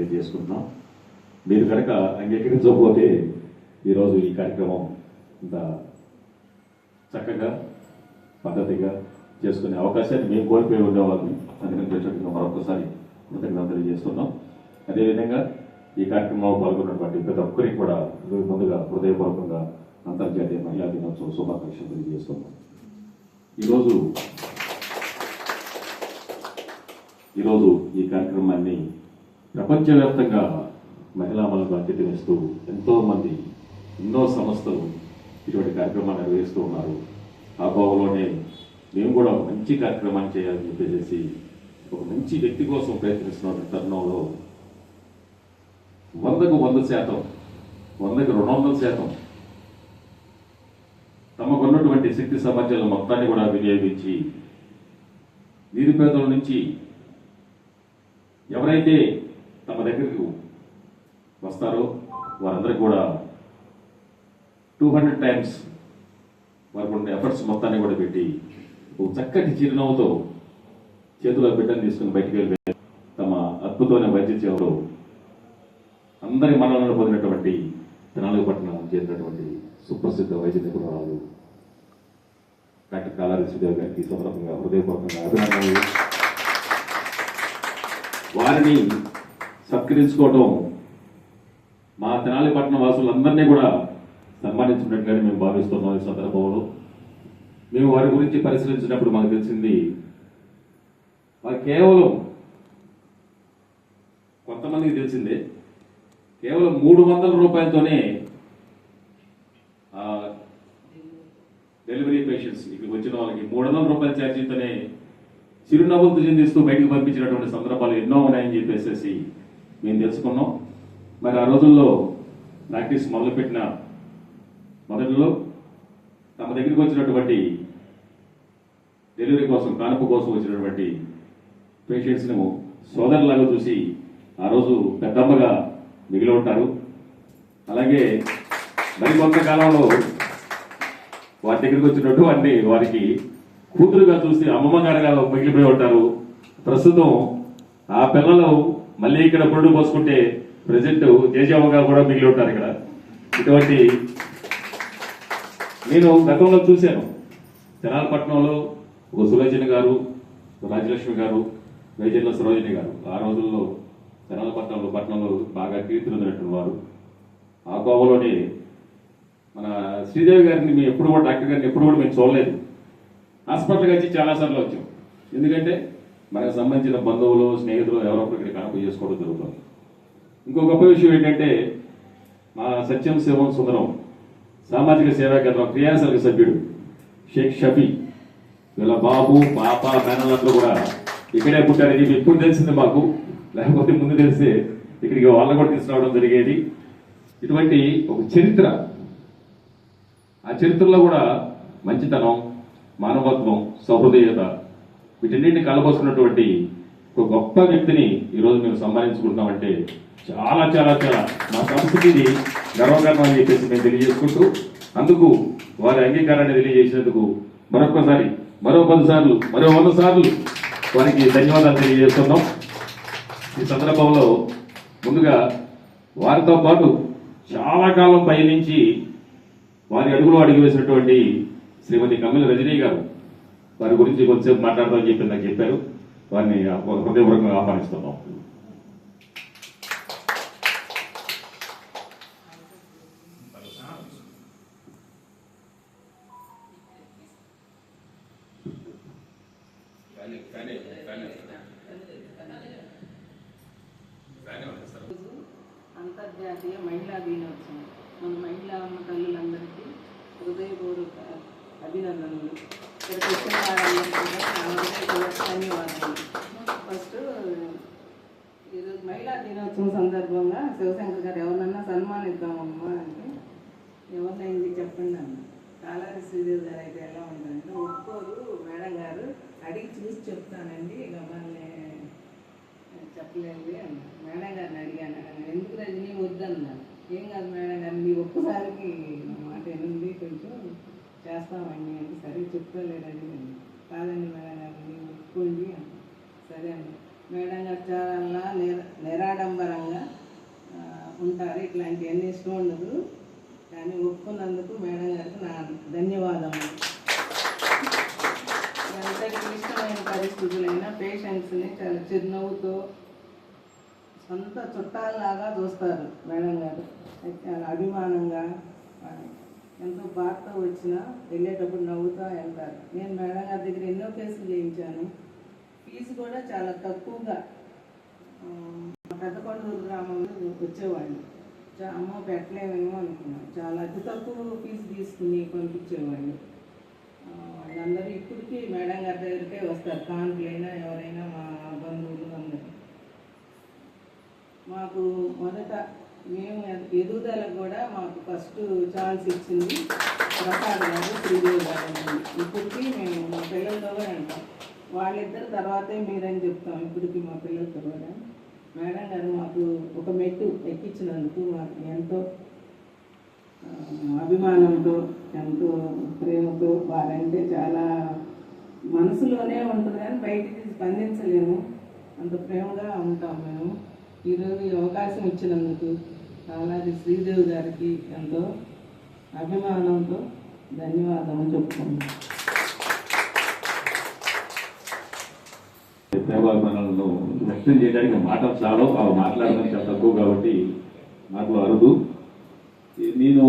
తెలియజేసుకుంటున్నాం. మీరు కనుక అంగీకరించకపోతే ఈరోజు ఈ కార్యక్రమం ఇంత చక్కగా పద్ధతిగా చేసుకునే అవకాశాన్ని మేము కోల్పోయి ఉండేవాళ్ళని అందుకని ప్రత్యేకంగా మరొకసారి కృతజ్ఞతలు తెలియజేస్తున్నాం. అదేవిధంగా ఈ కార్యక్రమంలో పాల్గొన్నటువంటి ప్రతి ఒక్కరికి కూడా ముందుగా హృదయపూర్వకంగా అంతర్జాతీయ మహిళా దినోత్సవ శుభాకాంక్షలు తెలియజేస్తున్నాం. ఈరోజు ఈ కార్యక్రమాన్ని ప్రపంచవ్యాప్తంగా మహిళా మనులకు అంకితమిస్తూ ఎంతోమంది ఎన్నో సంస్థలు ఇటువంటి కార్యక్రమాన్ని నిర్వహిస్తూ ఉన్నారు. ఆ భావంలోనే మేము కూడా ఒక మంచి కార్యక్రమాన్ని చేయాలని చెప్పేసి ఒక మంచి వ్యక్తి కోసం ప్రయత్నిస్తున్న తరుణంలో 100కు 100%, 100కు 200% తమకున్నటువంటి శక్తి సామర్థ్యాల మొత్తాన్ని కూడా వినియోగించి నిరుపేదల నుంచి ఎవరైతే తమ దగ్గరకు వస్తారో వారందరికీ కూడా 200 times వారికి ఉన్న ఎఫర్ట్స్ మొత్తాన్ని కూడా పెట్టి ఒక చక్కటి చిరునవ్వుతో చేతిలో బిడ్డను తీసుకుని బయటికి వెళ్ళి తమ అద్భుతమైన వైద్య సేవలో అందరి మనలను పొందినటువంటి తెనాలిపట్నం చేరినటువంటి సుప్రసిద్ధ వైద్య నిపుణురాలు డాక్టర్ కాలారి శ్రీదేవి గారికి ఈ సందర్భంగా హృదయపూర్వకంగా అభినందనలు. వారిని సత్కరించుకోవడం మా తెనాలిపట్నం వాసులందరినీ కూడా సన్మానించినట్టుగానే మేము భావిస్తున్నాం. ఈ సందర్భంలో మేము వారి గురించి పరిశీలించినప్పుడు మాకు తెలిసింది వారు కేవలం కొంతమందికి తెలిసిందే కేవలం 300 రూపాయలతోనే డెలివరీ పేషెంట్స్ ఇక్కడికి వచ్చిన వాళ్ళకి 300 రూపాయల ఛార్జీతోనే చిరునవ్వులతో చెందిస్తూ బయటకు పంపించినటువంటి సందర్భాలు ఎన్నో ఉన్నాయని చెప్పేసి మేము తెలుసుకున్నాం. మరి ఆ రోజుల్లో ప్రాక్టీస్ మొదలుపెట్టిన మొదటిలో తమ దగ్గరికి వచ్చినటువంటి డెలివరీ కోసం కానుపు కోసం వచ్చినటువంటి పేషెంట్స్ను సోదరులాగా చూసి ఆ రోజు పెద్దమ్మగా మిగిలి ఉంటారు. అలాగే మరికొంతకాలంలో వారి దగ్గరికి వచ్చినటువంటి వారికి కూతురుగా చూసి అమ్మమ్మ గారుగా మిగిలిపోయి ఉంటారు. ప్రస్తుతం ఆ పిల్లలు మళ్ళీ ఇక్కడ పురుడు పోసుకుంటే ప్రజెంట్ జేజమ్మగా కూడా మిగిలి ఉంటారు. ఇక్కడ ఇటువంటి నేను గతంలో చూశాను. తెనాలిపట్నంలో ఒక సులోచన గారు, రాజలక్ష్మి గారు, వైజయంలో సరోజిని గారు ఆ రోజుల్లో పట్టణంలో బాగా కీర్తినటువంటి వారు. ఆ కోవలోనే మన శ్రీదేవి గారిని మేము ఎప్పుడు కూడా డాక్టర్ గారిని ఎప్పుడు కూడా మేము చూడలేదు. హాస్పిటల్కి వచ్చి చాలాసార్లు వచ్చాం. ఎందుకంటే మనకు సంబంధించిన బంధువులు స్నేహితులు ఎవరో ఒకరు ఇక్కడ కానుక చేసుకోవడం జరుగుతుంది. ఇంకో గొప్ప విషయం ఏంటంటే మా సత్యం శివం సుందరం సామాజిక సేవా కేంద్రం క్రియాశీలక సభ్యుడు షేక్ షఫీ వీళ్ళ బాబు పాప మేనలందరూ కూడా ఇక్కడే పుట్టారని చెప్పి ఎప్పుడు తెలిసింది మాకు. లేకపోతే ముందు తెలిస్తే ఇక్కడికి వాళ్ళని కూడా తీసుకురావడం జరిగేది. ఇటువంటి ఒక చరిత్ర, ఆ చరిత్రలో కూడా మంచితనం, మానవత్వం, సహృదయత వీటన్నింటినీ కలబోసుకున్నటువంటి ఒక గొప్ప వ్యక్తిని ఈరోజు మేము సన్మానించుకుంటున్నామంటే చాలా చాలా చాలా మా సంస్కృతిని గర్వకారణం అని చెప్పేసి మేము తెలియజేసుకుంటూ అందుకు వారి అంగీకారాన్ని తెలియజేసినందుకు మరొకసారి మరో 10 సార్లు మరో 100 సార్లు వారికి ధన్యవాదాలు తెలియజేస్తున్నాం. ఈ సందర్భంలో ముందుగా వారితో పాటు చాలా కాలం పయనించి వారి అడుగులో అడుగు వేసినటువంటి శ్రీమతి కమ్మిల రజనీ గారు వారి గురించి కొంచెంసేపు మాట్లాడదామని చెప్పి నాకు చెప్పారు. వారిని హృదయపూర్వకంగా ఆహ్వానిస్తున్నాం. అంతర్జాతీయ మహిళా దినోత్సవం. మన మహిళా తల్లులందరికీ హృదయపూర్వక అభినందనలు. ఇక్కడికి వచ్చిన వారందరికీ కూడా ధన్యవాదాలు. ఫస్ట్ ఈరోజు మహిళా దినోత్సవం సందర్భంగా శివశంకర్ గారు ఎవరినన్నా సన్మానిద్దామమ్మా అంటే ఎవరినైంది చెప్పండి అన్న. కాలారి శ్రీదేవి గారు అయితే ఎలా ఉందంటే ఒప్పుకోరు మేడం గారు, అడిగి చూసి చెప్తానండి, ఇక మళ్ళీ చెప్పలేదు అన్న. మేడం గారిని అడిగాను, ఎందుకు రజనీ వద్దన్నా. ఏం కాదు మేడం గారు, మీ ఒక్కసారికి మాట ఎనిమిది కొంచెం చేస్తామండి అంటే సరే చెప్తలేదండి అని. కాదండి మేడం గారు మీరు ఒప్పుకోండి అన్న. సరే అండి. మేడం గారు చాలా నిరాడంబరంగా ఇట్లాంటివన్నీ ఇష్టం ఉండదు, కానీ ఒప్పుకున్నందుకు మేడం గారికి నా ధన్యవాదములు. ఎంతటి క్లిష్టమైన పరిస్థితులైనా పేషెంట్స్ని చాలా చిరునవ్వుతో సొంత చుట్టాలలాగా చూస్తారు మేడం గారు. చాలా అభిమానంగా ఎంతో బాధతో వచ్చినా వెళ్ళేటప్పుడు నవ్వుతూ వెళ్తారు. నేను మేడం గారి దగ్గర ఎన్నో కేసులు చేయించాను. ఫీజు కూడా చాలా తక్కువగా పెద్దకొండూరు గ్రామంలో వచ్చేవాళ్ళు. అమ్మో పెట్టలేమేమో అనుకున్నాను. చాలా అతి తక్కువ ఫీజు తీసుకుని పంపించేవాళ్ళు. వాళ్ళందరూ ఇప్పటికీ మేడం గారి దగ్గరికే వస్తారు. కాన్పులైనా ఎవరైనా మా బంధువులు అందరూ. మాకు మొదట మేము ఎదుగుదలకు కూడా మాకు ఫస్ట్ ఛాన్స్ ఇచ్చింది ప్రసాద్ గారు, శ్రీదేవి గారు. ఇప్పటికీ మేము మా పిల్లలతో కూడా అంటాం, వాళ్ళిద్దరు తర్వాతే మీరని చెప్తాం. ఇప్పటికీ మా పిల్లలతో కూడా మేడం గారు మాకు ఒక మెట్టు ఎక్కించినందుకు మాకు ఎంతో అభిమానంతో, ఎంతో ప్రేమతో, వారంటే చాలా మనసులోనే ఉంటుంది కానీ బయటికి స్పందించలేము, అంత ప్రేమగా ఉంటాం మేము. ఈరోజు ఈ అవకాశం ఇచ్చినందుకు అలాగే శ్రీదేవి గారికి ఎంతో అభిమానంతో ధన్యవాదాలు చెప్పుకుంటున్నాం. ప్రేమాభిమానాలను వ్యక్తం చేయడానికి మాటలు చాలు, అవి మాట్లాడడం చాలా తక్కువ కాబట్టి నాకు అరుదు. నేను